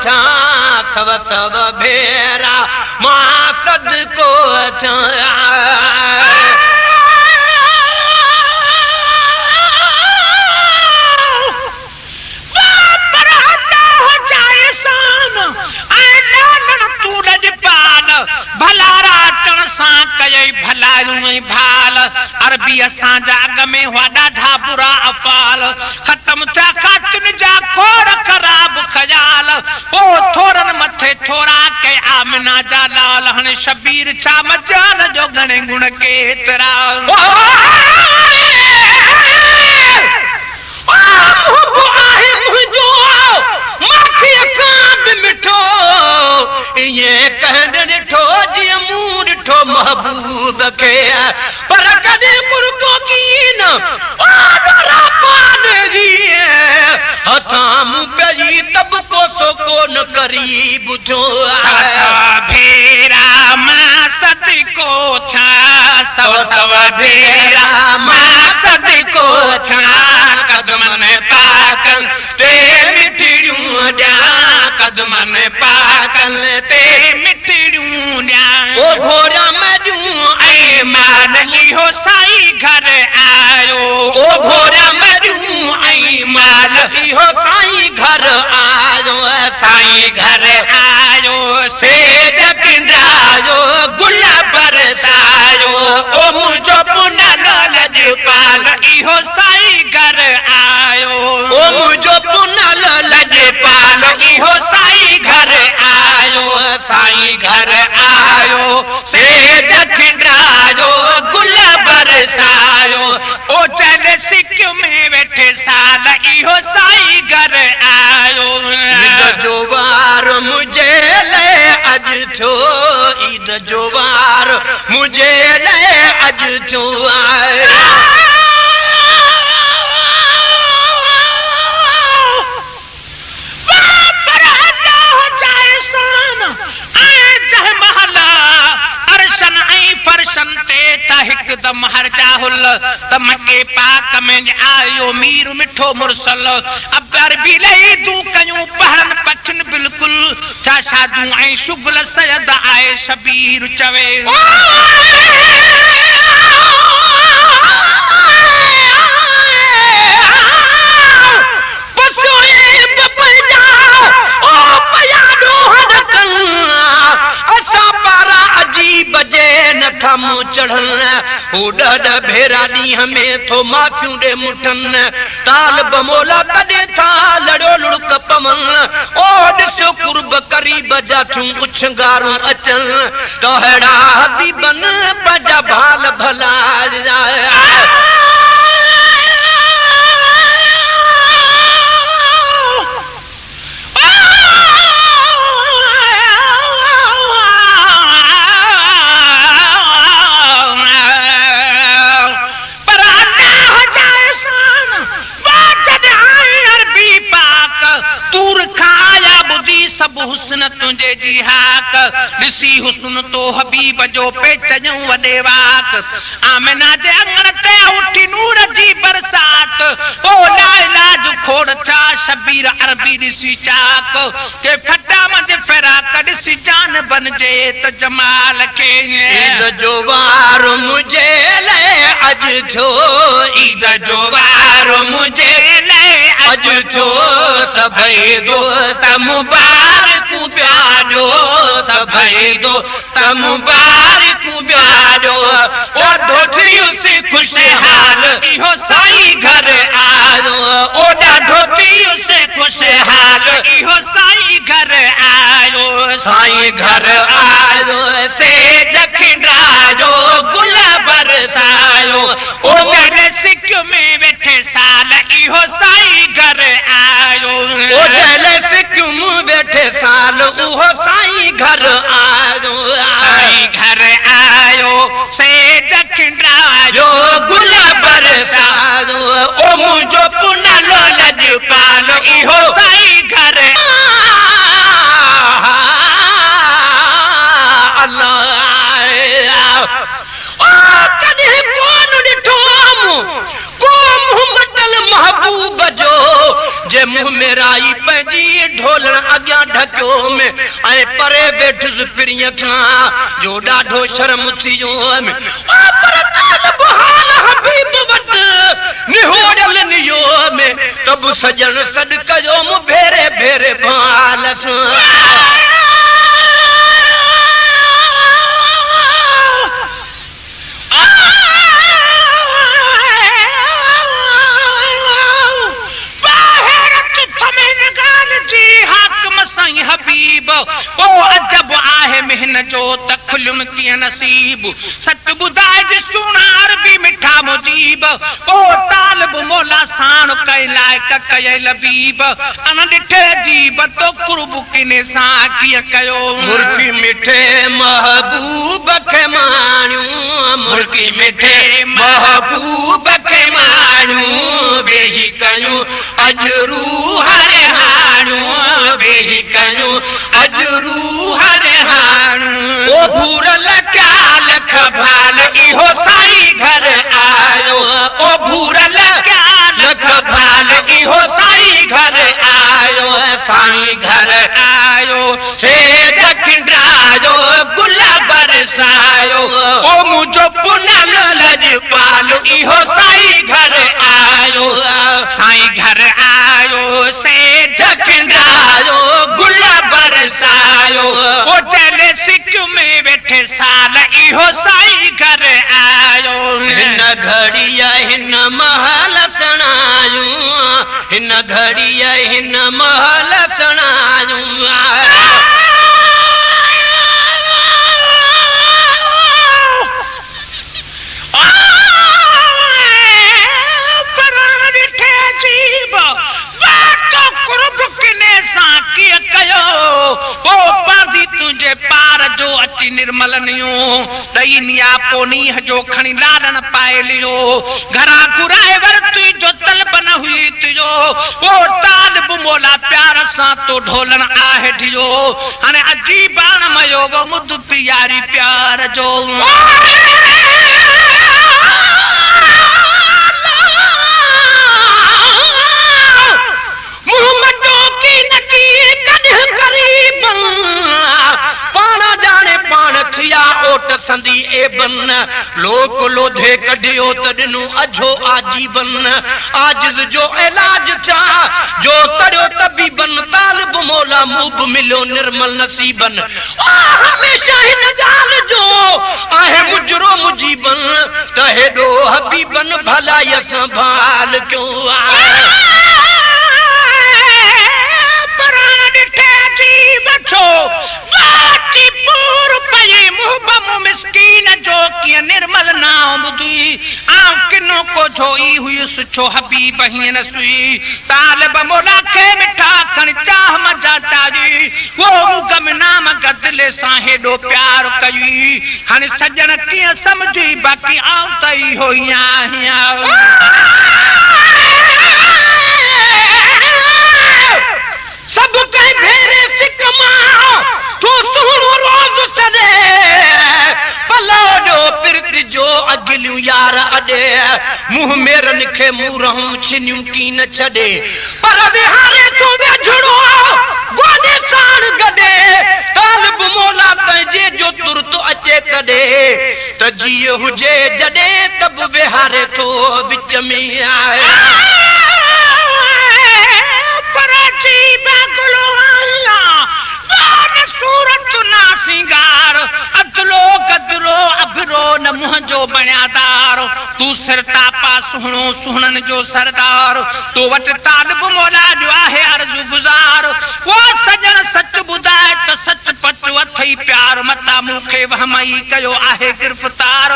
था सव सव भेरा मां सदको था भाल अरबी असांजा अग में हुआ ॾाढा बुरा अफ़ाल ख़त्म थिया खातुन जा खोड़ ख़राब ख़याल ओ थोरनि मथे थोरा के आमिना जा लाल हाणे शबीर छा मजान जो घणे गुण केतिरा ये कहने ॾिठो जीअं मूं ॾिठो महबूब खे पर कॾहिं कुर्तो कीन हथां मूं पई तब को सो कोन करीब जो भेरा मां सदको था सव सव भेरा मां सदको था कदमन पाकन ते मिठड़ियूं ॾियां कदमन पाकन ते मिठड़ियूं ॾियां ओ घोड़ा मॾियूं ऐं मान इहो साईं घर आयो ओ घोड़ा मॾियूं ऐं मान इहो साईं घर आयो साईं घर आयो सेज किंडायो गुल बरसायो ओ मुंहिंजो पुनल लजपाल इहो साईं घर आयो ओ मुंहिंजो पुनल लजपाल इहो साईं घर आयो साईं घर आयो सेज खिंडायो गुल बरसायो ओ चल सिक में वेठे साल इहो साईं घर आयो ईद जो वार मुझे ले अज छो ईद जो वार मुझे ले अज छो हिकदम हर जाहुल त मके पाक में आयो मीर मिठो मुरसल अब अरबी लई दू कयूं पहरन पखन बिल्कुल छा शादू ऐं शुगल सयद आए शबीर चवे चढ़न ॾाढा भेरा ॾींहं में थो माफ़ियूं ॾे मुठन ताल बमोला कॾहिं था लड़ो लुड़क पवन ओ ॾिसो कुर्ब करीब जा थियूं उछंगारूं अचन तोहड़ा हबीबन पंहिंजा भाल भला हुस्न तुझे जी हाक ऋषि हुस्न तो हबीब जो पे चयूं वडे वाक आमिना जे अंगण ते उठी नूर जी बरसात ओ ला इलाज खोड़ छा शबीर अरबी ऋषि चाक के फटा मज फेरा ऋषि जान बन जे त जमाल के ईद जो वार मुझे ले अज छो ईद जो वार मुझे ले अज छो सभई दोस्त मुबारक प्यारो सभई दोस्त मुबारक प्यारो ओ ढोठियूं से खुशहाल इहो साईं घर आयो ओ ढोठियूं से खुशहाल इहो साईं घर आयो साईं घर आयो से जखंडायो गुल बरसायो ओ मेरे सिक में वेठे साल इहो साईं घर आयो ओ जले सिक में वेठे साल उहो साईं घर आयो साईं घर आयो से जखंडायो गुल बरसायो ओ मुंहिंजो पुनल लजपाल इहो साईं घर महबूब जो जे जे मुंह में राई पंहिंजी ढोलण अॻियां ढकियो में ऐं परे वेठुसि पिरीअ खां जो ॾाढो शर्म थी वियो पर तालिब हाल हबीब वटि निहोड़ल नियो में तब सजन सॾ कयो मूं भेरे भेरे भाल साईं हबीब ओ अजब आहे महन जो त खुलम किया नसीब सच बुधाए जे सुना अरबी मिठा मुजीब ओ तालिब मौला साण कई लायक कय लबीब अन डिठे जीब तो कुर्ब किने सा किया कयो मुर्गी मिठे महबूब के माण्यू मुर्गी मिठे महबूब के माण्यू वेही कयूं अजरू हरे हाण्यू वेही कयूं अजरू हरे हाण्यू ओ भूरल क्या लख भाल इहो साईं घर आयो ओ भूरल क्या लख भाल इहो साईं घर आयो साईं घर आयो से खिंडायो गुल बरसायो ओ मुझो पुनल लजपाल इहो साईं घर आयो साईं घर आयो से खिंडायो गुल बरसायो ओ चले सिक में बैठे साल इहो साईं घर आयो हिन घड़िया हिन महल सणायूं हिन घड़िया हिन महल सणायूं तुझे पार जो अची निर्मल नियो दई निया पोनी जो खणी लालन पाए लियो घरा गुराए वर तू जो तलब न हुई तुझो ओ तालिब मौला प्यार सा तो ढोलन आहे ढियो हाने अजीबान मयो वो मुद प्यारी प्यार जो संदी एबन लोक लोधे कढियो तडनु अजो आजीबन आजिज जो इलाज चा जो तड़ो तबीबन तालिब मौला मुब मिलो निर्मल नसीबन ओ हमेशा इन गाल जो आहे मुजरो मुजीबन कहे दो हबीबन भलाई संभाल क्यों परान डिठे जी बचो बाची पूर पई मुहबम मिस्कीन जो किया निर्मल नाम बुधी आम किनो को जोई हुई सुचो हबीब ही न सुई तालिब मौला के मिठा खन चाह मजा चाजी वो गम नाम गदले साहे दो प्यार कई हन सजन किया समझी बाकी आवतई होया सब कहीं भेरे सिकमा तू सुनो रोज सदे पलाडो पिरत जो अगलियों यार अडे मुंह मेरन खे मुंह रहूं छिनियों की न छडे पर बिहारे तू वेझड़ो गोदे साण गडे तालिब मौला तजे जो तुरत अचे कदे त जीए हुजे जडे तब बिहारे तो विच में आए पराची बागलो आया बान सूरत ना सिंगार अदलो कदरो अबरो न मुह जो बण्यादार तू सरता पा सुहणो सुहणन जो सरदार तो वट तालिब मौला जो आहे अर्जु गुजार वो सजन सच बुधाए त सच पट वथई प्यार मता मुखे वहमई कयो आहे गिरफ्तार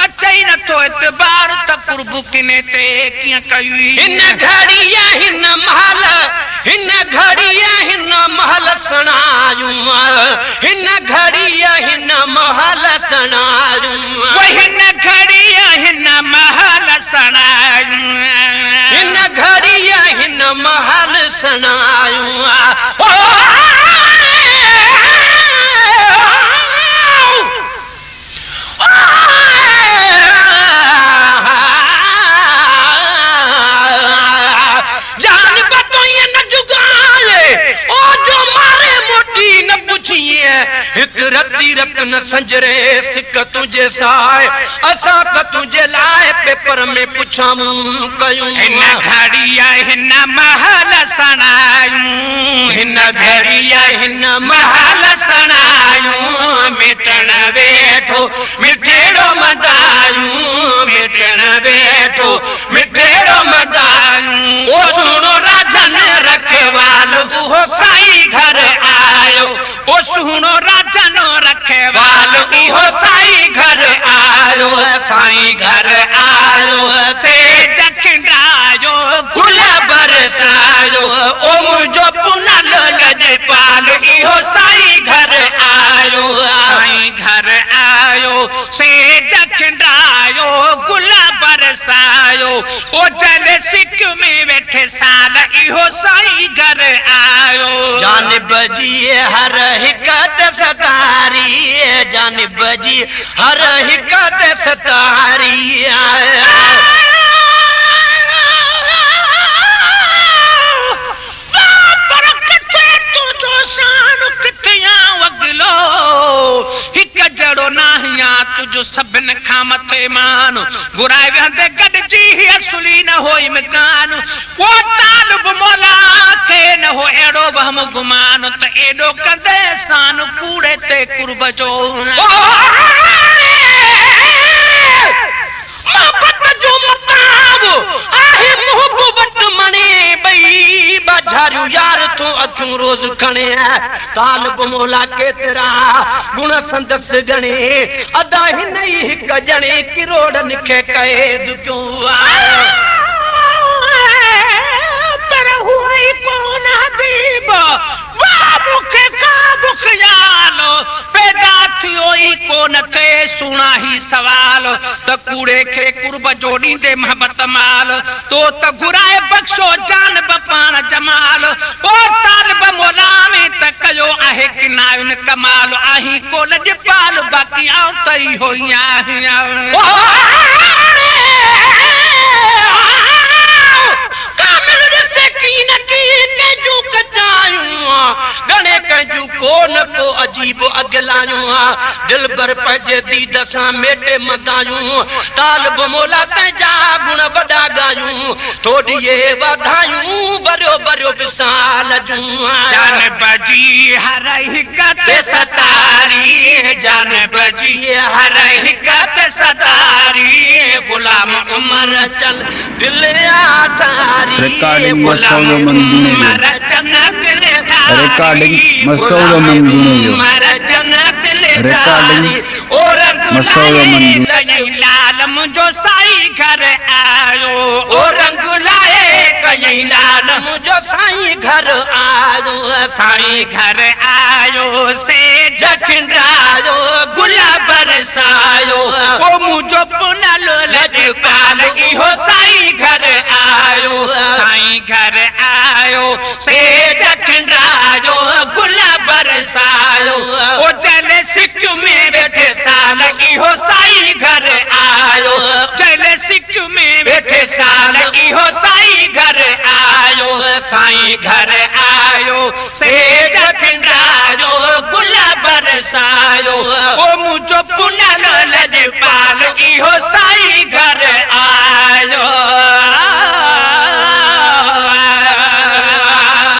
अचई न तो एतबार त कुर्ब किने ते किया कई इन घड़िया हिन महल हिन घड़िया हिन महल सणायूं हिन घड़िया हिन महल सणायूं हिन घड़िया हिन महल सणायूं हिन घड़िया हिन महल सणायूं न संजरे सिक तुझे साए असां त तुझे लाए पेपर में पुछाऊं कयूं हिन घड़िया हिन महल सणायूं हिन घड़िया हिन महल सणायूं मिटण वेठो मिठेड़ो मदायूं मिटण वेठो मिठेड़ो मदायूं ओ सुनो राजन रखवाल उहो साईं घर आयो ओ सुनो राजन रखवाल उहो साईं घर आयो साईं घर आयो से जखंडायो गुल बरसायो ओ मुझो पुनल लजपाल इहो साईं घर आयो साईं घर आयो से जखंडायो गुल बरसायो ओ जल सिक में वेठे साल इहो साईं घर आयो जानिब जी हर हिकत सतारी जानिब जी हर हिकत सतारी जड़ो नाहिया तुझो सभिन खां मथे मान घुराए वेंदे गॾिजी असुली न होई मकान वो तालिब मौला खे न हो एड़ो वहम गुमान त एड़ो कंदे सान कूड़े ते कुर्ब जो मोहब्बत जो मताब आहे मोहब्बत मणे बई बाजारू यार तू अखियूं रोज खणे तालिब मौला केतिरा गुण संदस गणे अदा हिन ई हिक जणे किरोड़न खे कैद क्यों पर हुई कोन हबीब वाह मुखे का बुखयालो पैदा थियो ई कोन थे सुना ही सवाल त कूड़े खे कुर्ब जोड़ी दे मोहब्बत माल तो त घुराए बख्शो जान बपान जमाल ओ तालिब मौला में त कयो आहे कि नायुन कमाल आही कोल पाल बाकी आऊं तई होइया कामिल से कीन की के जू कचायूं गणे कंजू कोन को अजीब अगलायूं दिल भर पंहिंजे दीद सां मेटे मदायूं तालिब मौला तंहिंजा गुण वॾा गायूं थोड़ीअ वधायूं बरियो बरियो विसाल जूं जान बजी हर हिकत सतारी जान बजी हर हिकत सतारी गुलाम उमर चल दिल आठारी Recording Masoud Mandune. Recording Masoud Mandune. Recording Masoud Mandune. लाल मुझो साईं घर आयो ओ रंग लाए कई लाल मुझो साईं घर आयो साईं घर आयो से जखंडायो गुल बरसायो ओ मुझो पुनल लजपाल इहो साईं घर आयो साईं घर आयो से जखंडायो गुल बरसायो ओ जल सिक में बैठे साल इहो साईं घर आयो जल सिक में बैठे साल इहो साईं घर आयो साईं घर आयो से जखंडायो गुल बरसायो ओ मुझो पुनल लजपाल इहो